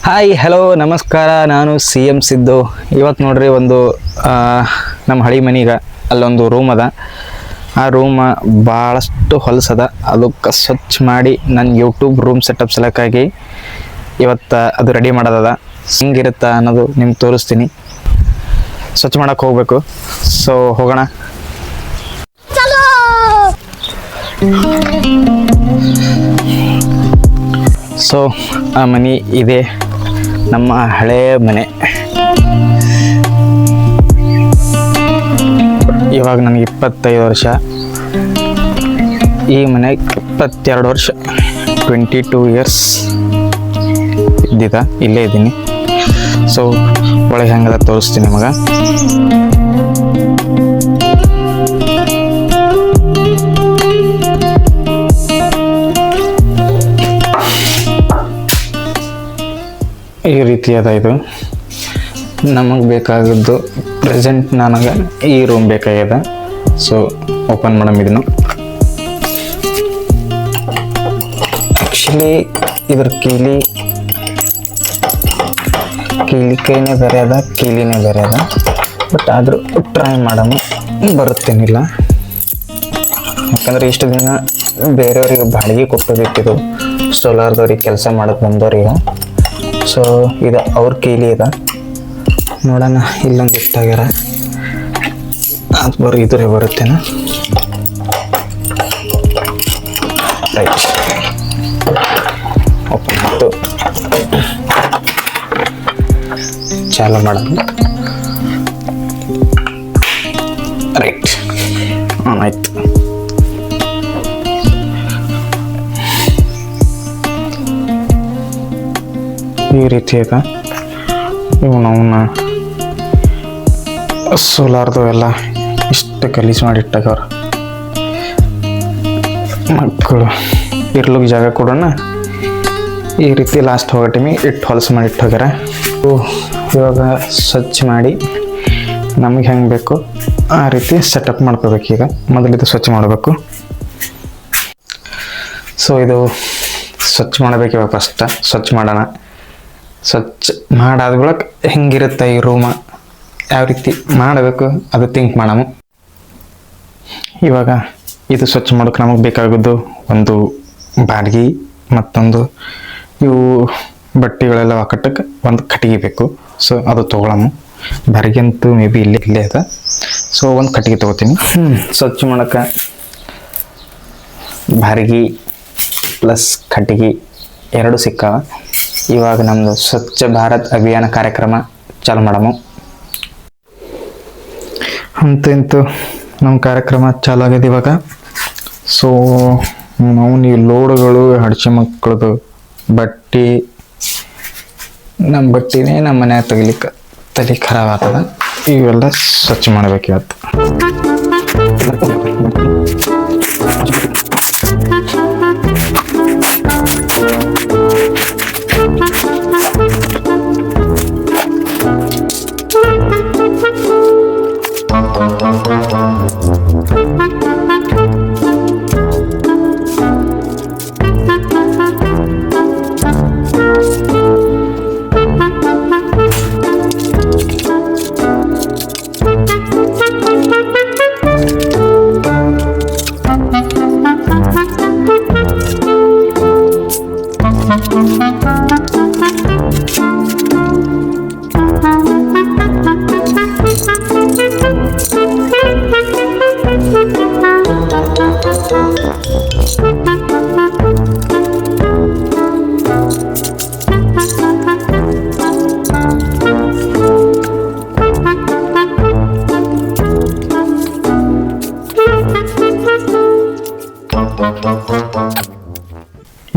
Hi hello ನಮಸ್ಕಾರ. ನಾನು CM Siddu. ಇವತ್ತು ನೋಡ್ರಿ ಒಂದು ನಮ್ಮ ಹಳಿ ಮನೆಗೆ ಅಲ್ಲೊಂದು ರೂಮ್ ಅದ. ಆ ರೂಮ್ ಭಾಳಷ್ಟು ಹೊಲಸದ. ಅದಕ್ಕೆ ಸ್ವಚ್ಛ ಮಾಡಿ ನನ್ನ ಯೂಟ್ಯೂಬ್ ರೂಮ್ ಸೆಟಪ್ ಸಲಕ್ಕಾಗಿ ಇವತ್ತು ಅದು ರೆಡಿ ಮಾಡೋದದ. ಹಿಂಗಿರುತ್ತಾ ಅನ್ನೋದು ನಿಮ್ಗೆ ತೋರಿಸ್ತೀನಿ. ಸ್ವಚ್ಛ ಮಾಡೋಕ್ಕೆ ಹೋಗಬೇಕು. ಸೊ ಹೋಗೋಣ. ಸೊ ಆ ಮನೆ ಇದೆ, ನಮ್ಮ ಹಳೆ ಮನೆ. ಇವಾಗ ನನಗೆ 25 ವರ್ಷ. ಈ ಮನೆ 22 ವರ್ಷ, 22 ಇಯರ್ಸ್ ಇದ್ದಿದ್ದ. ಇಲ್ಲೇ ಇದ್ದೀನಿ. ಸೊ ಒಳಗೆ ಹೆಂಗದ ತೋರಿಸ್ತೀನಿ ನಿಮಗೆ. ಈ ರೀತಿ ಅದ. ಇದು ನಮಗೆ ಬೇಕಾಗಿದ್ದು ಪ್ರೆಸೆಂಟ್ ನನಗೆ ಈ ರೂಮ್ ಬೇಕಾಗ್ಯದ. ಸೊ ಓಪನ್ ಮಾಡಮ್ ಇದನ್ನು. ಆ್ಯಕ್ಚುಲಿ ಇದ್ರ ಕೈನೇ ಬೇರೆ ಅದ, ಕೀಲಿನೇ ಬೇರೆ ಅದ. ಬಟ್ ಆದರೂ ಟ್ರೈ ಮಾಡಮ್ಮ, ಬರುತ್ತೇನಿಲ್ಲ. ಯಾಕಂದ್ರೆ ಇಷ್ಟು ದಿನ ಬೇರೆಯವ್ರಿಗೆ ಬಾಡಿಗೆ ಕೊಟ್ಟೋದಿಟ್ಟಿದ್ದು, ಸೋಲಾರ್ದವ್ರಿಗೆ ಕೆಲಸ ಮಾಡೋಕ್ಕೆ ಬಂದವ್ರಿಗೆ. ಸೊ ಇದು ಅವ್ರ ಕೈಲಿ ಇದೆ. ನೋಡೋಣ, ಇಲ್ಲೊಂದು ಇಟ್ಟಾಗ್ಯಾರ. ಅದು ಇದ್ರೆ ಬರುತ್ತೇನ. ರೈಟ್, ಓಪನ್ ಮಾಡ್ತು, ಚಾಲು ಮಾಡೋದು. ರೈಟ್, ಆಯ್ತು. ಈ ರೀತಿ ಇದೆ. ಇವನ್ನ ಸೋಲಾರ್ದು ಎಲ್ಲ ಇಷ್ಟು ಗಲೀಜು ಮಾಡಿ ಇಟ್ಟಾಗವ್ರ. ಮಕ್ಕಳು ಇರ್ಲಿಕ್ಕೆ ಜಾಗ ಕೊಡೋಣ. ಈ ರೀತಿ ಲಾಸ್ಟ್ ಹೋಗೋ ಟೈಮಿಗೆ ಹೊಲಸು ಮಾಡಿ ಇಟ್ಟು ಹೋಗ್ಯಾರ. ಇವಾಗ ಸ್ವಚ್ಛ ಮಾಡಿ ನಮಗೆ ಹೆಂಗೆ ಬೇಕು ಆ ರೀತಿ ಸೆಟಪ್ ಮಾಡ್ಕೋಬೇಕು. ಈಗ ಮೊದಲಿದು ಸ್ವಚ್ಛ ಮಾಡಬೇಕು. ಸೊ ಇದು ಸ್ವಚ್ಛ ಮಾಡಬೇಕು. ಇವಾಗ ಫಸ್ಟ್ ಸ್ವಚ್ಛ ಮಾಡೋಣ. ಸ್ವಚ್ಛ ಮಾಡಾದ ಬಳಿಕ ಹೆಂಗಿರುತ್ತೆ ಈ ರೂಮ, ಯಾವ ರೀತಿ ಮಾಡಬೇಕು ಅದು ಥಿಂಕ್ ಮಾಡೋಣ. ಇವಾಗ ಇದು ಸ್ವಚ್ಛ ಮಾಡೋಕೆ ನಮಗೆ ಬೇಕಾಗೋದು ಒಂದು ಬಾಡ್ಗಿ, ಮತ್ತೊಂದು ಇವು ಬಟ್ಟೆಗಳೆಲ್ಲ ಒಕ್ಕಟ್ಟಕ್ಕೆ ಒಂದು ಕಟ್ಟಿಗೆ ಬೇಕು. ಸೊ ಅದು ತೊಗೊಳಮ್ಮ. ಬಾಡಿಗೆ ಅಂತೂ ಮೇ ಬಿ ಇಲ್ಲೇ ಅದ. ಸೊ ಒಂದು ಕಟ್ಟಿಗೆ ತೊಗೋತೀನಿ. ಸ್ವಚ್ಛ ಮಾಡೋಕೆ ಬಾಡಿಗೆ ಪ್ಲಸ್ ಕಟ್ಟಿಗೆ ಎರಡು ಸಿಕ್ಕಾವ. ಇವಾಗ ನಮ್ಮದು ಸ್ವಚ್ಛ ಭಾರತ್ ಅಭಿಯಾನ ಕಾರ್ಯಕ್ರಮ ಚಾಲು ಮಾಡಮ್ಮ. ಅಂತೂ ನಮ್ಮ ಕಾರ್ಯಕ್ರಮ ಚಾಲು ಆಗಿದೆ ಇವಾಗ. ಸೊ ನಾವು ನೀವು ಲೋಡ್ಗಳು, ಹಡ್ಚಿ ಮಕ್ಕಳದು ಬಟ್ಟೆ, ನಮ್ಮ ಬಟ್ಟೆನೇ ನಮ್ಮ ಮನ್ಯಾಗ ತೆಗಿಲಿಕ್ಕೆ ತಲೆ ಖರಾಬ್ ಆಗ್ತದ. ಇವೆಲ್ಲ ಸ್ವಚ್ಛ ಮಾಡ್ಬೇಕು ಇವತ್ತು.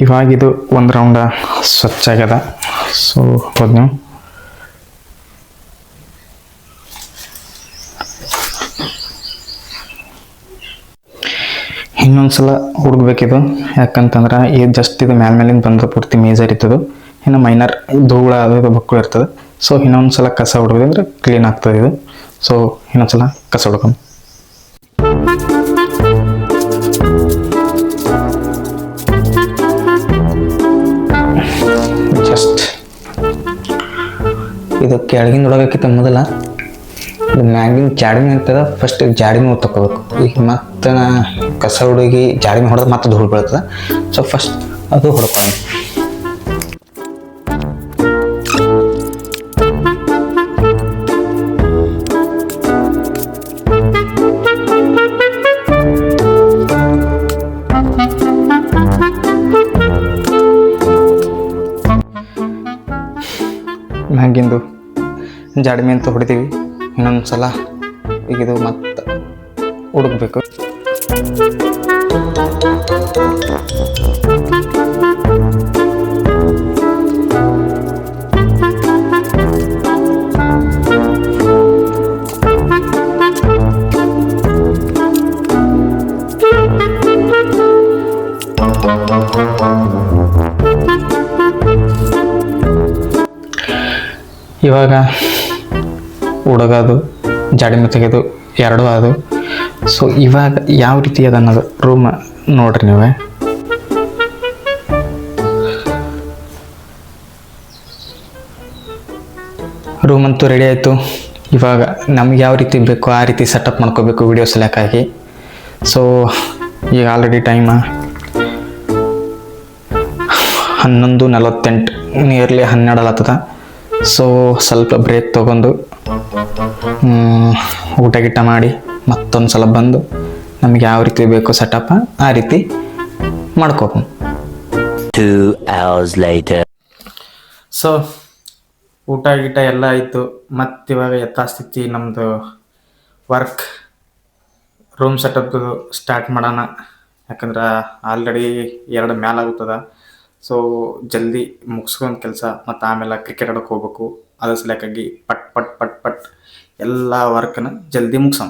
ಇವಾಗಿದು ಒಂದು ರೌಂಡ ಸ್ವಚ್ಛ ಆಗ್ಯದ. ಸೊ ಹೋದ್ ನೀವು ಇನ್ನೊಂದ್ಸಲ ಹುಡುಕ್ಬೇಕಿದು. ಯಾಕಂತಂದ್ರೆ ಇದು ಜಸ್ಟ್ ಇದು ಮೇಲಿಂದ ಬಂದ್ರೆ ಪೂರ್ತಿ ಮೇಜರ್ ಇರ್ತದೆ. ಇನ್ನು ಮೈನರ್ ಧೂಳ ಅದು ಬಕ್ಕಳು ಇರ್ತದೆ. ಸೊ ಇನ್ನೊಂದ್ಸಲ ಕಸ ಹುಡುಗಿದ್ರೆ ಕ್ಲೀನ್ ಆಗ್ತದೆ ಇದು. ಸೊ ಇನ್ನೊಂದ್ಸಲ ಕಸ ಹುಡ್ಕೊಂಡು ಜಸ್ಟ್ ಇದು ಕೆಳಗಿನ ಹುಡುಗಕ್ಕಿಂತ ಮೊದಲ ಇದು ಮ್ಯಾಗಿನ ಜಾಡಿಮೆ ಅಂತದ, ಫಸ್ಟ್ ಜಾಡಿಮೆ ತಗೋಬೇಕು. ಈಗ ಮತ್ತೆ ಕಸ ಹುಡುಗಿ ಜಾಡಿಮೆ ಹೊಡೆದ್ರೆ ಮತ್ತೆ ಧೂಳು ಬೀಳ್ತದೆ. ಸೊ ಫಸ್ಟ್ ಅದು ಹೊಡ್ಕೊಂಡು ಮ್ಯಾಗಿಂದು ಜಾಡಿಮೆ ಅಂತ ಹೊಡಿತೀವಿ. ಇನ್ನೊಂದು ಸಲ ಈಗ ಇದು ಮತ್ತೆ ಹುಡುಕ್ಬೇಕು. ಇವಾಗ ಹುಡುಗದು ಜಾಡಿಮೆ ತೆಗೆದು ಎರಡೂ ಅದು. ಸೊ ಇವಾಗ ಯಾವ ರೀತಿ ಅದ ಅನ್ನೋದು ರೂಮ್ ನೋಡ್ರಿ ನೀವೇ. ರೂಮ್ ಅಂತೂ ರೆಡಿ ಆಯಿತು. ಇವಾಗ ನಮ್ಗೆ ಯಾವ ರೀತಿ ಬೇಕು ಆ ರೀತಿ ಸೆಟಪ್ ಮಾಡ್ಕೋಬೇಕು ವಿಡಿಯೋ ಸೆಲೆಕ್ಟಾಗಿ. ಸೊ ಈಗ ಆಲ್ರೆಡಿ ಟೈಮ 11:48, ನಿಯರ್ಲಿ 12 ಆಗ್ತದ. ಸೊ ಸ್ವಲ್ಪ ಬ್ರೇಕ್ ತೊಗೊಂಡು ಊಟ ಗಿಟ್ಟ ಮಾಡಿ ಮತ್ತೊಂದು ಸಲ ಬಂದು ನಮಗೆ ಯಾವ ರೀತಿ ಬೇಕು ಸೆಟಪ್ ಆ ರೀತಿ ಮಾಡ್ಕೋಬೇಕು. 2 hours later. ಸೊ ಊಟ ಗಿಟ ಎಲ್ಲ ಆಯಿತು. ಮತ್ತಿವಾಗ ಯಥಾಸ್ಥಿತಿ ನಮ್ಮದು ವರ್ಕ್ ರೂಮ್ ಸೆಟಪ್ ಸ್ಟಾರ್ಟ್ ಮಾಡೋಣ. ಯಾಕಂದ್ರೆ ಆಲ್ರೆಡಿ 2 ಮೇಲಾಗುತ್ತದೆ. ಸೊ ಜಲ್ದಿ ಮುಗಿಸ್ಕೊಂಡು ಕೆಲಸ ಮತ್ತು ಆಮೇಲೆ ಕ್ರಿಕೆಟ್ ಆಡೋಕೆ ಹೋಗ್ಬೇಕು. ಅದ್ರ ಸಲಕ್ಕಾಗಿ ಪಟ್ ಪಟ್ ಪಟ್ ಪಟ್ ಎಲ್ಲ ವರ್ಕನ್ನ ಜಲ್ದಿ ಮುಗ್ಸೋಣ.